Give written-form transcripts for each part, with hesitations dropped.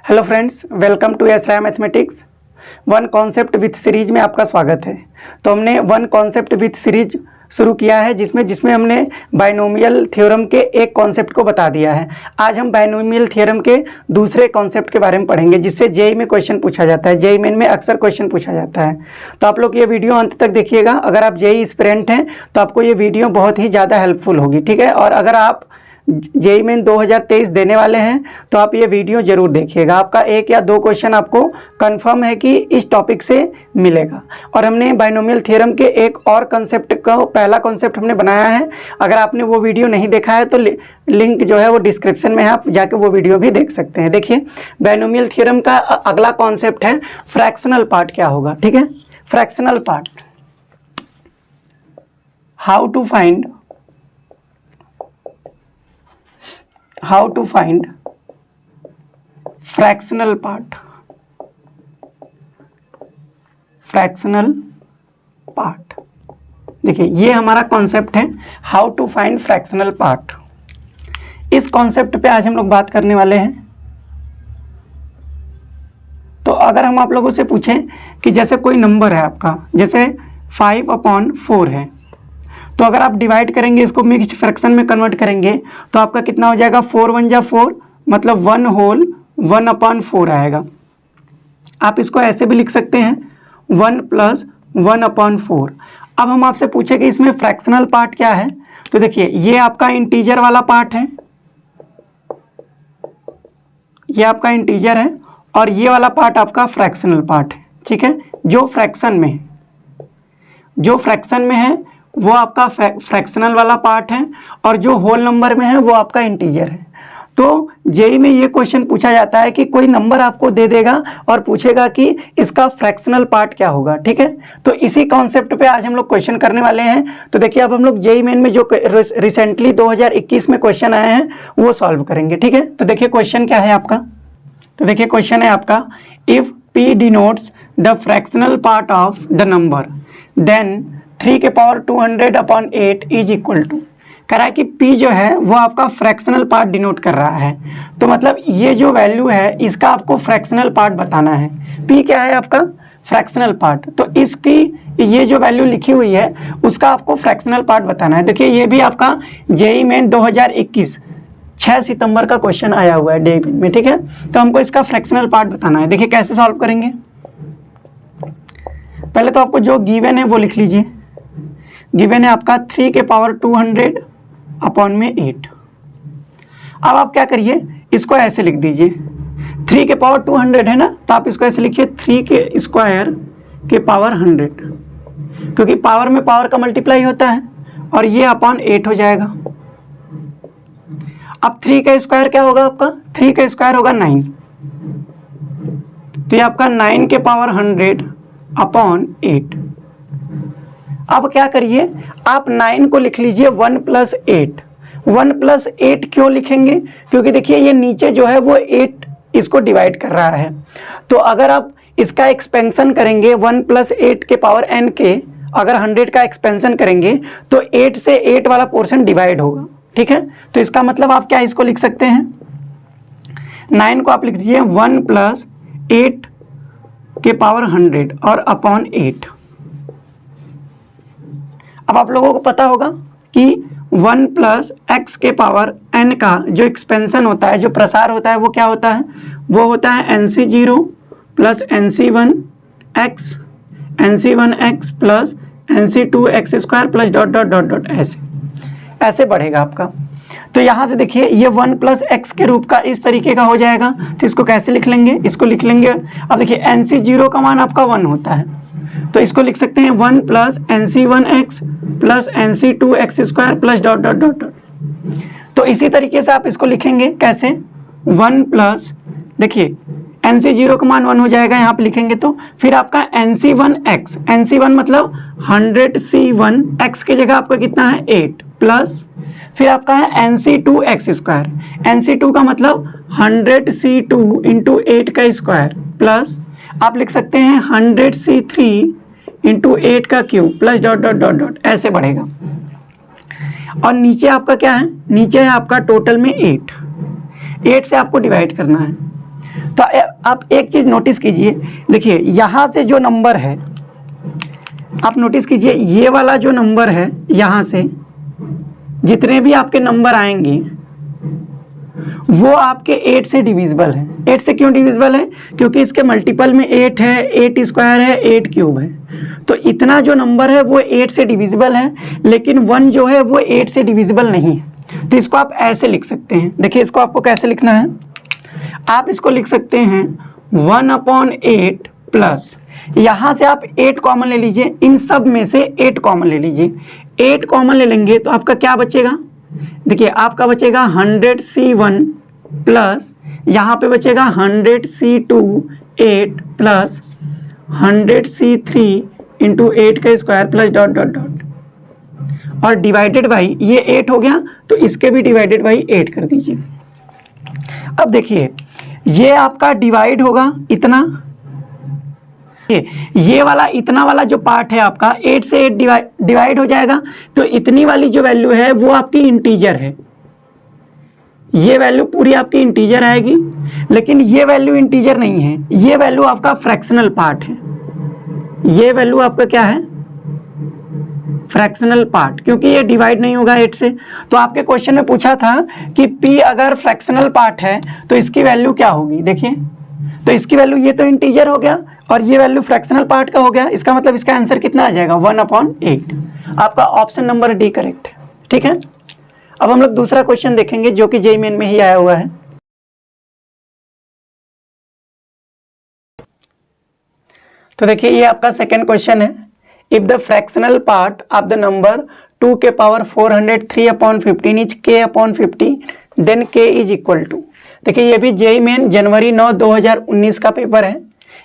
Hello friends, welcome to एसराय mathematics. One concept with series में आपका स्वागत है। तो हमने वन कॉन्सेप्ट विथ सीरीज शुरू किया है जिसमें हमने बाइनोमियल थ्योरम के एक कॉन्सेप्ट को बता दिया है। आज हम बाइनोमियल थ्योरम के दूसरे कॉन्सेप्ट के बारे में पढ़ेंगे जिससे जेईई में क्वेश्चन पूछा जाता है। जेईई मेन में अक्सर क्वेश्चन पूछा जाता है। तो आप लोग ये वीडियो अंत तक देखिएगा। अगर आप जेईई एस्पिरेंट हैं तो आपको ये वीडियो बहुत ही ज़्यादा हेल्पफुल होगी, ठीक है। और अगर आप जेईई मेन 2023 देने वाले हैं तो आप ये वीडियो जरूर देखिएगा। आपका एक या दो क्वेश्चन आपको कंफर्म है कि इस टॉपिक से मिलेगा। और हमने बाइनोमियल थ्योरम के एक और कंसेप्ट का पहला कंसेप्ट हमने बनाया है। अगर आपने वो वीडियो नहीं देखा है तो लिंक जो है वो डिस्क्रिप्शन में है, आप जाके वो वीडियो भी देख सकते हैं। देखिए, बाइनोमियल थ्योरम का अगला कॉन्सेप्ट है फ्रैक्शनल पार्ट क्या होगा, ठीक है। Fractional part, how to find fractional part. देखिए, ये हमारा कॉन्सेप्ट है how to find fractional part. इस कॉन्सेप्ट पे आज हम लोग बात करने वाले हैं। तो अगर हम आप लोगों से पूछें कि जैसे कोई नंबर है आपका, जैसे 5/4 है, तो अगर आप डिवाइड करेंगे, इसको मिक्स्ड फ्रैक्शन में कन्वर्ट करेंगे तो आपका कितना हो जाएगा, 4 1 जा 4, मतलब 1 होल 1/4 आएगा। आप इसको ऐसे भी लिख सकते हैं 1 + 1/4। अब हम आपसे पूछे कि इसमें फ्रैक्शनल पार्ट क्या है, तो देखिए ये आपका इंटीजर वाला पार्ट है, ये आपका इंटीजर है, और ये वाला पार्ट आपका फ्रैक्शनल पार्ट है, ठीक है। जो फ्रैक्शन में है वो आपका फ्रैक्शनल वाला पार्ट है, और जो होल नंबर में है वो आपका इंटीजर है। तो जेईई में ये क्वेश्चन पूछा जाता है कि कोई नंबर आपको दे देगा और पूछेगा कि इसका फ्रैक्शनल पार्ट क्या होगा, ठीक है। तो इसी कॉन्सेप्ट पे आज हम लोग क्वेश्चन करने वाले हैं। तो देखिए, अब हम लोग जेईई मेन में जो रिसेंटली 2021 में क्वेश्चन आए हैं वो सॉल्व करेंगे, ठीक है। तो देखिए क्वेश्चन क्या है आपका, तो देखिए क्वेश्चन है आपका, if P denotes the fractional part of the number then 3 के पावर 200/8 इज इक्वल टू। कह रहा है कि P जो है वो आपका फ्रैक्शनल पार्ट डिनोट कर रहा है। तो मतलब ये जो वैल्यू है इसका आपको फ्रैक्शनल पार्ट बताना है। P क्या है आपका, फ्रैक्शनल पार्ट। तो इसकी ये जो वैल्यू लिखी हुई है उसका आपको फ्रैक्शनल पार्ट बताना है। देखिए, ये भी आपका जेईई मेन 2021 6 सितंबर का क्वेश्चन आया हुआ है जेईई में, ठीक है। तो हमको इसका फ्रैक्शनल पार्ट बताना है। देखिए कैसे सॉल्व करेंगे, पहले तो आपको जो गिवन है वो लिख लीजिए। गिवन है आपका 3 के पावर 200/8। अब आप क्या करिए, इसको ऐसे लिख दीजिए, 3 के पावर 200 है ना, तो आप इसको ऐसे लिखिए 3 के स्क्वायर के पावर 100, क्योंकि पावर में पावर का मल्टीप्लाई होता है, और ये अपॉन 8 हो जाएगा। अब 3 का स्क्वायर क्या होगा आपका, 3 का स्क्वायर होगा 9, तो ये आपका 9 के पावर 100/8। अब क्या करिए, आप 9 को लिख लीजिए 1 + 8। 1 + 8 क्यों लिखेंगे, क्योंकि देखिए ये नीचे जो है वो 8 इसको डिवाइड कर रहा है। तो अगर आप इसका एक्सपेंशन करेंगे 1 + 8 के पावर n के, अगर 100 का एक्सपेंशन करेंगे तो 8 से 8 वाला पोर्शन डिवाइड होगा, ठीक है। तो इसका मतलब आप क्या इसको लिख सकते हैं, 9 को आप लिख दीजिए 1 + 8 के पावर 100 और अपॉन 8। अब आप लोगों को पता होगा कि 1 + x के पावर n का जो एक्सपेंशन होता है, जो प्रसार होता है, वो क्या होता है, वो होता है nc0 + nc1x + nc2x² + ... ऐसे बढ़ेगा आपका। तो यहाँ से देखिए ये 1 + x के रूप का इस तरीके का हो जाएगा। तो इसको कैसे लिख लेंगे, इसको लिख लेंगे, अब देखिए nc0 का मान आपका 1 होता है, तो इसको लिख सकते हैं 1 + nc1x + nc2x² .. तो इसी तरीके से आप इसको लिखेंगे कैसे, 1 + देखिए nc0 का मान 1 हो जाएगा, यहाँ पे लिखेंगे तो फिर आपका nc1x, nc1 मतलब 100c1, x की जगह आपका कितना है 8, प्लस फिर आपका है nc2x², nc2 का मतलब 100c2 × 8 का स्क्वायर, प्लस आप लिख सकते हैं 100c3 × 8 का क्यूब + ... ऐसे बढ़ेगा। और नीचे आपका क्या है, नीचे है आपका टोटल में 8 से आपको डिवाइड करना है। तो आप एक चीज़ नोटिस कीजिए, देखिए यहाँ से जो नंबर है, आप नोटिस कीजिए ये वाला जो नंबर है, यहाँ से जितने भी आपके नंबर आएंगे वो आपके 8 से डिविजिबल है। 8 से क्यों डिविजिबल है? क्योंकि इसके मल्टीपल में 8 है, 8 स्क्वायर है, 8 क्यूब है। तो इतना जो नंबर है वो 8 से डिविजिबल है, लेकिन 1 जो है वो 8 से डिविजिबल नहीं है। तो इसको आप ऐसे लिख सकते हैं। देखिए इसको आपको कैसे लिखना है, आप इसको लिख सकते हैं 1/8 प्लस, यहाँ से आप 8 कॉमन ले लीजिए, इन सब में से 8 कॉमन ले लीजिए। 8 कॉमन ले लेंगे तो आपका क्या बचेगा? देखिए आपका बचेगा 100C1 प्लस यहाँ पे बचेगा 100C2 8 प्लस 100C3 इंटू 8 का square plus dot dot dot, और डिवाइडेड बाई ये 8 हो गया तो इसके भी डिवाइडेड बाई 8 कर दीजिए। अब देखिए ये आपका डिवाइड होगा इतना, ये वाला इतना वाला जो पार्ट है आपका 8 से 8 डिवाइड हो जाएगा, तो इतनी वाली जो वैल्यू है वो आपकी इंटीजर है, ये वैल्यू पूरी आपकी इंटीजर आएगी। लेकिन ये वैल्यू इंटीजर नहीं है, ये वैल्यू आपका फ्रैक्शनल पार्ट है। ये वैल्यू आपका क्या है? फ्रैक्शनल पार्ट, क्योंकि ये डिवाइड नहीं होगा 8 से। तो आपके क्वेश्चन में पूछा था कि p अगर फ्रैक्शनल पार्ट है तो इसकी वैल्यू क्या होगी। देखिए तो इसकी वैल्यू, ये तो इंटीजर हो गया और ये वैल्यू फ्रैक्शनल पार्ट का हो गया, इसका मतलब इसका आंसर कितना आ जाएगा? 1/8। आपका ऑप्शन नंबर डी करेक्ट है। ठीक है, अब हम लोग दूसरा क्वेश्चन देखेंगे जो कि जेईई मेन में ही आया हुआ है। तो देखिए ये आपका सेकेंड क्वेश्चन है, if the fractional part of the number 2 के power 403/15 is k/50 then k is equal to. देखिए ये भी जेईई मेन जनवरी 9 2019 का पेपर है।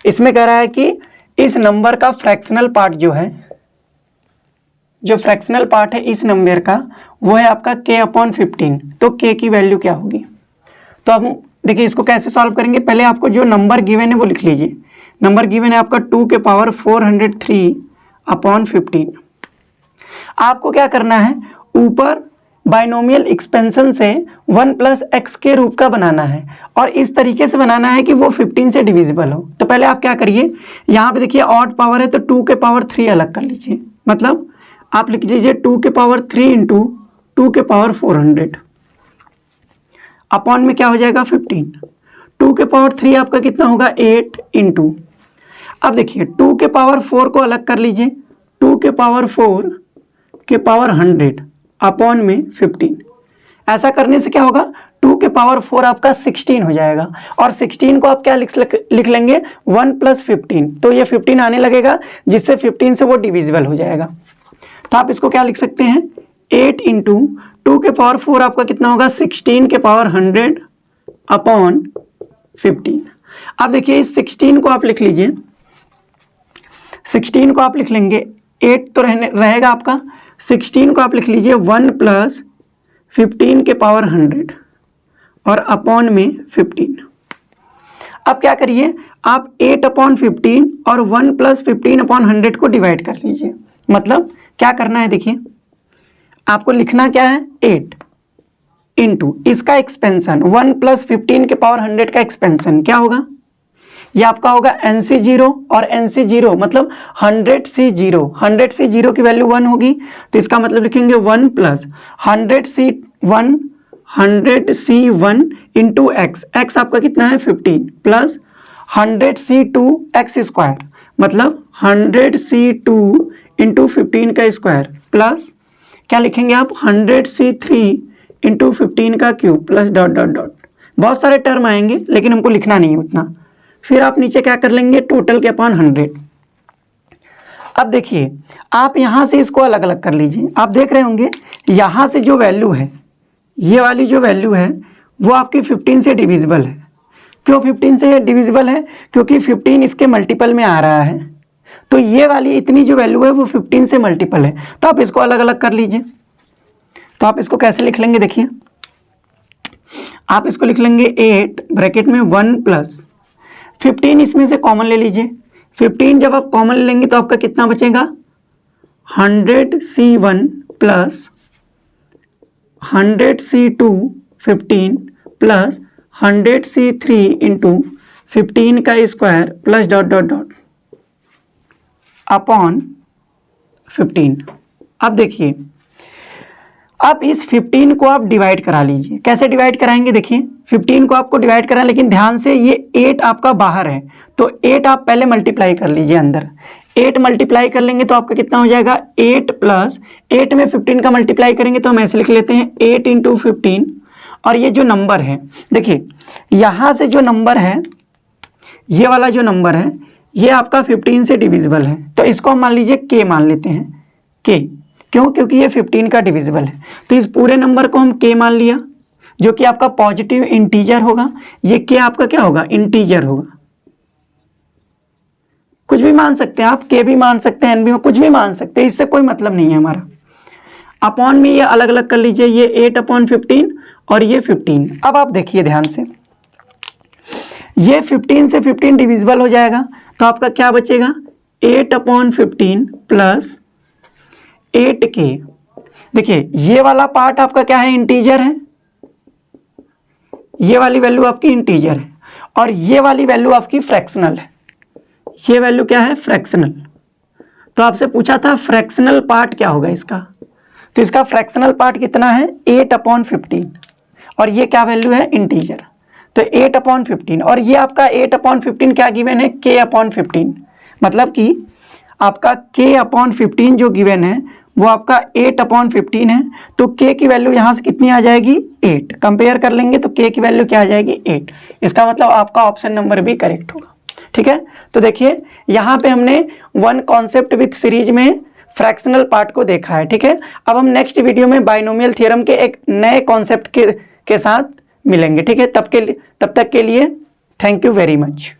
इसमें कह रहा है कि इस नंबर का फ्रैक्शनल पार्ट जो है, जो फ्रैक्शनल पार्ट है इस नंबर का, वो है आपका k/15। तो k की वैल्यू क्या होगी? तो अब देखिए इसको कैसे सॉल्व करेंगे, पहले आपको जो नंबर गिवन है वो लिख लीजिए। नंबर गिवन है आपका 2 के पावर 403/15। आपको क्या करना है, ऊपर बाइनोमियल एक्सपेंशन से 1 + x के रूप का बनाना है, और इस तरीके से बनाना है कि वो 15 से डिविजिबल हो। तो पहले आप क्या करिए, यहाँ पे देखिए ऑड पावर है तो 2 के पावर 3 अलग कर लीजिए, मतलब आप लिख लीजिए 2 के पावर 3 इंटू 2 के पावर 400 अपॉन में क्या हो जाएगा 15। 2 के पावर 3 आपका कितना होगा 8 इंटू, अब देखिए 2 के पावर 4 को अलग कर लीजिए, 2 के पावर 4 के पावर 100 अपॉन में 15। ऐसा करने से क्या होगा, 2 के पावर 4 आपका 16 हो जाएगा, और 16 को आप क्या लिख लेंगे 1 + 15, तो ये 15 आने लगेगा जिससे 15 से वो डिविजिबल हो जाएगा। तो आप इसको क्या लिख सकते हैं 8 इंटू 2 के पावर 4 आपका कितना होगा 16 के पावर 100 अपॉन 15। अब देखिए इस 16 को आप लिख लीजिए, 16 को आप लिख लेंगे, 8 तो रहेगा आपका, 16 को आप लिख लीजिए 1 + 15 के पावर 100 और अपॉन में 15। अब क्या करिए, आप 8/15 और 1 + 15/100 को डिवाइड कर लीजिए। मतलब क्या करना है, देखिए आपको लिखना क्या है 8 इंटू इसका एक्सपेंशन 1 + 15 के पावर 100 का एक्सपेंशन क्या होगा, ये आपका होगा NC0 और NC0 मतलब 100C0। 100C0 की वैल्यू 1 होगी, तो इसका मतलब लिखेंगे 1 + 100C1 इंटू x, x आपका कितना है 15 प्लस 100C2 x स्क्वायर मतलब 100C2 इंटू 15 का स्क्वायर प्लस क्या लिखेंगे आप 100C3 इंटू 15 का cube plus dot dot dot. बहुत सारे टर्म आएंगे लेकिन हमको लिखना नहीं है उतना। फिर आप नीचे क्या कर लेंगे टोटल के अपॉन 100। अब देखिए आप यहाँ से इसको अलग अलग कर लीजिए, आप देख रहे होंगे यहाँ से जो वैल्यू है, ये वाली जो वैल्यू है वो आपकी 15 से डिविजिबल है। क्यों 15 से डिविजिबल है, क्योंकि 15 इसके मल्टीपल में आ रहा है, तो ये वाली इतनी जो वैल्यू है वो 15 से मल्टीपल है। तो आप इसको अलग अलग कर लीजिए। तो आप इसको कैसे लिख लेंगे, देखिए आप इसको लिख लेंगे 8 ब्रैकेट में 1 + 15 इसमें से कॉमन ले लीजिए। 15 जब आप कॉमन लेंगे तो आपका कितना बचेगा 100C1 plus 100C2 15 plus 100C3 into 15 का square plus dot dot dot upon 15। अब देखिए, अब इस 15 को आप डिवाइड करा लीजिए। कैसे डिवाइड कराएंगे, देखिए 15 को आपको डिवाइड करा, लेकिन ध्यान से ये 8 आपका बाहर है, तो 8 आप पहले मल्टीप्लाई कर लीजिए अंदर। 8 मल्टीप्लाई कर लेंगे तो आपका कितना हो जाएगा, 8 प्लस 8 में 15 का मल्टीप्लाई करेंगे तो हम ऐसे लिख लेते हैं 8 इंटू 15। और ये जो नंबर है, देखिए यहाँ से जो नंबर है, ये वाला जो नंबर है, ये आपका 15 से डिविजिबल है, तो इसको हम मान लीजिए k मान लेते हैं। k क्यों, क्योंकि ये 15 का डिविजिबल है, तो इस पूरे नंबर को हम k मान लिया, जो कि आपका पॉजिटिव इंटीजर होगा। ये k आपका क्या होगा, इंटीजर होगा। कुछ भी मान सकते हैं आप, k भी मान सकते हैं, n भी, कुछ भी मान सकते हैं, इससे कोई मतलब नहीं है हमारा। अपॉन में ये अलग अलग कर लीजिए, ये 8/15 और ये 15। अब आप देखिए ध्यान से, ये 15 से 15 डिविजिबल हो जाएगा, तो आपका क्या बचेगा, 8/15 प्लस 8k। देखिए ये वाला पार्ट आपका क्या है, इंटीजर है, ये वाली वैल्यू आपकी इंटीजर है, और ये वाली वैल्यू आपकी फ्रैक्शनल है। ये वैल्यू क्या है, फ्रैक्शनल। तो आपसे पूछा था फ्रैक्शनल पार्ट क्या होगा इसका, तो इसका फ्रैक्शनल पार्ट कितना है, 8/15, और ये क्या वैल्यू है, इंटीजर, तो 8/15। और ये आपका 8/15 क्या गिवन है, k/15, मतलब कि आपका k/15 जो गिवन है वो आपका 8/15 है, तो k की वैल्यू यहाँ से कितनी आ जाएगी, 8। कंपेयर कर लेंगे तो k की वैल्यू क्या आ जाएगी, 8। इसका मतलब आपका ऑप्शन नंबर भी करेक्ट होगा। ठीक है, तो देखिए यहाँ पे हमने वन कॉन्सेप्ट विथ सीरीज में फ्रैक्शनल पार्ट को देखा है। ठीक है, अब हम नेक्स्ट वीडियो में बाइनोमियल थ्योरम के एक नए कॉन्सेप्ट के साथ मिलेंगे। ठीक है, तब तक के लिए थैंक यू वेरी मच।